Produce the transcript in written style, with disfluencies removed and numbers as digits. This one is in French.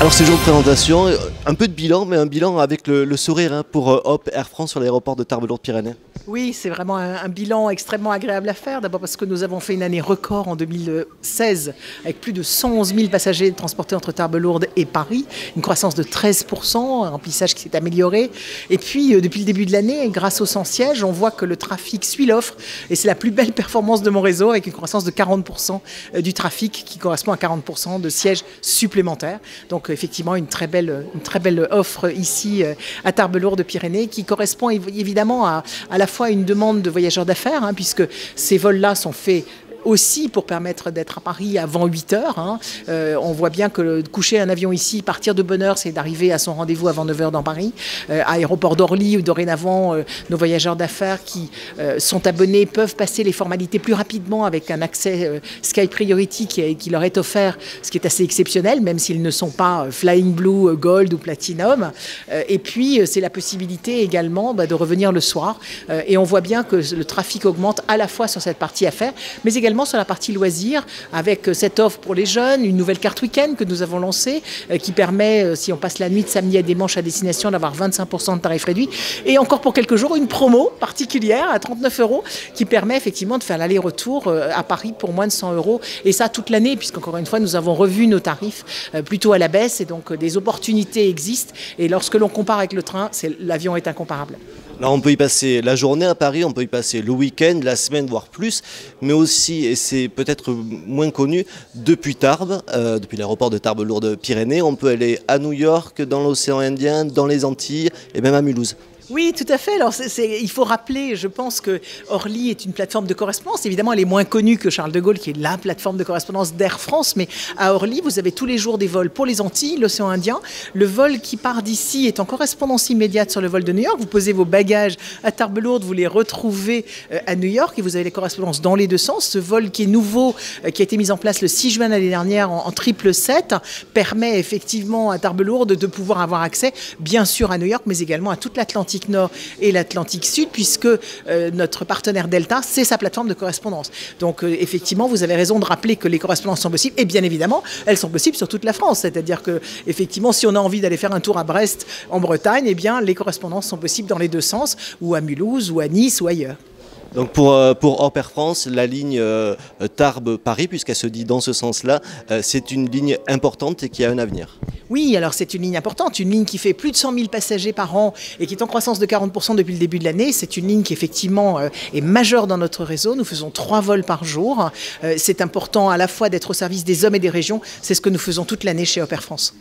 Alors ces jours de présentation, un peu de bilan, mais un bilan avec le sourire pour Hop Air France sur l'aéroport de Tarbes-Lourdes-Pyrénées. Oui, c'est vraiment un bilan extrêmement agréable à faire. D'abord parce que nous avons fait une année record en 2016 avec plus de 111 000 passagers transportés entre Tarbes-Lourdes et Paris, une croissance de 13%, un remplissage qui s'est amélioré. Et puis depuis le début de l'année, grâce au 100 sièges, on voit que le trafic suit l'offre et c'est la plus belle performance de mon réseau avec une croissance de 40% du trafic qui correspond à 40% de sièges supplémentaires. Donc effectivement une très belle offre ici à Tarbes-Lourdes-Pyrénées qui correspond évidemment à la fois une demande de voyageurs d'affaires, puisque ces vols-là sont faits aussi pour permettre d'être à Paris avant 8 heures. On voit bien que coucher un avion ici, partir de bonne heure, c'est d'arriver à son rendez-vous avant 9 heures dans Paris. À l'aéroport d'Orly, où dorénavant, nos voyageurs d'affaires qui sont abonnés peuvent passer les formalités plus rapidement avec un accès Sky Priority qui leur est offert, ce qui est assez exceptionnel, même s'ils ne sont pas Flying Blue, Gold ou Platinum. Et puis, c'est la possibilité également de revenir le soir. Et on voit bien que le trafic augmente à la fois sur cette partie affaires, mais également sur la partie loisirs, avec cette offre pour les jeunes, une nouvelle carte week-end que nous avons lancée, qui permet, si on passe la nuit de samedi à dimanche à destination, d'avoir 25% de tarif réduit. Et encore pour quelques jours, une promo particulière à 39 €, qui permet effectivement de faire l'aller-retour à Paris pour moins de 100 €. Et ça toute l'année, puisqu'encore une fois, nous avons revu nos tarifs plutôt à la baisse. Et donc, des opportunités existent. Et lorsque l'on compare avec le train, l'avion est incomparable. Là, on peut y passer la journée à Paris, on peut y passer le week-end, la semaine, voire plus, mais aussi, et c'est peut-être moins connu, depuis Tarbes, depuis l'aéroport de Tarbes-Lourdes-Pyrénées, on peut aller à New York, dans l'océan Indien, dans les Antilles et même à Mulhouse. Oui, tout à fait. Alors, il faut rappeler, je pense que Orly est une plateforme de correspondance. Évidemment, elle est moins connue que Charles de Gaulle, qui est la plateforme de correspondance d'Air France. Mais à Orly, vous avez tous les jours des vols pour les Antilles, l'océan Indien. Le vol qui part d'ici est en correspondance immédiate sur le vol de New York. Vous posez vos bagages à Tarbes-Lourdes, vous les retrouvez à New York et vous avez les correspondances dans les deux sens. Ce vol qui est nouveau, qui a été mis en place le 6 juin l'année dernière en 777, permet effectivement à Tarbes-Lourdes de pouvoir avoir accès, bien sûr à New York, mais également à toute l'Atlantique Nord et l'Atlantique Sud, puisque notre partenaire Delta, c'est sa plateforme de correspondance. Donc effectivement, vous avez raison de rappeler que les correspondances sont possibles, et bien évidemment, elles sont possibles sur toute la France. C'est-à-dire que effectivement, si on a envie d'aller faire un tour à Brest, en Bretagne, eh bien les correspondances sont possibles dans les deux sens, ou à Mulhouse, ou à Nice, ou ailleurs. Donc pour Hop Air France, la ligne Tarbes-Paris, puisqu'elle se dit dans ce sens-là, c'est une ligne importante et qui a un avenir. Oui, alors c'est une ligne importante, une ligne qui fait plus de 100 000 passagers par an et qui est en croissance de 40% depuis le début de l'année. C'est une ligne qui effectivement est majeure dans notre réseau. Nous faisons 3 vols par jour. C'est important à la fois d'être au service des hommes et des régions. C'est ce que nous faisons toute l'année chez Hop Air France.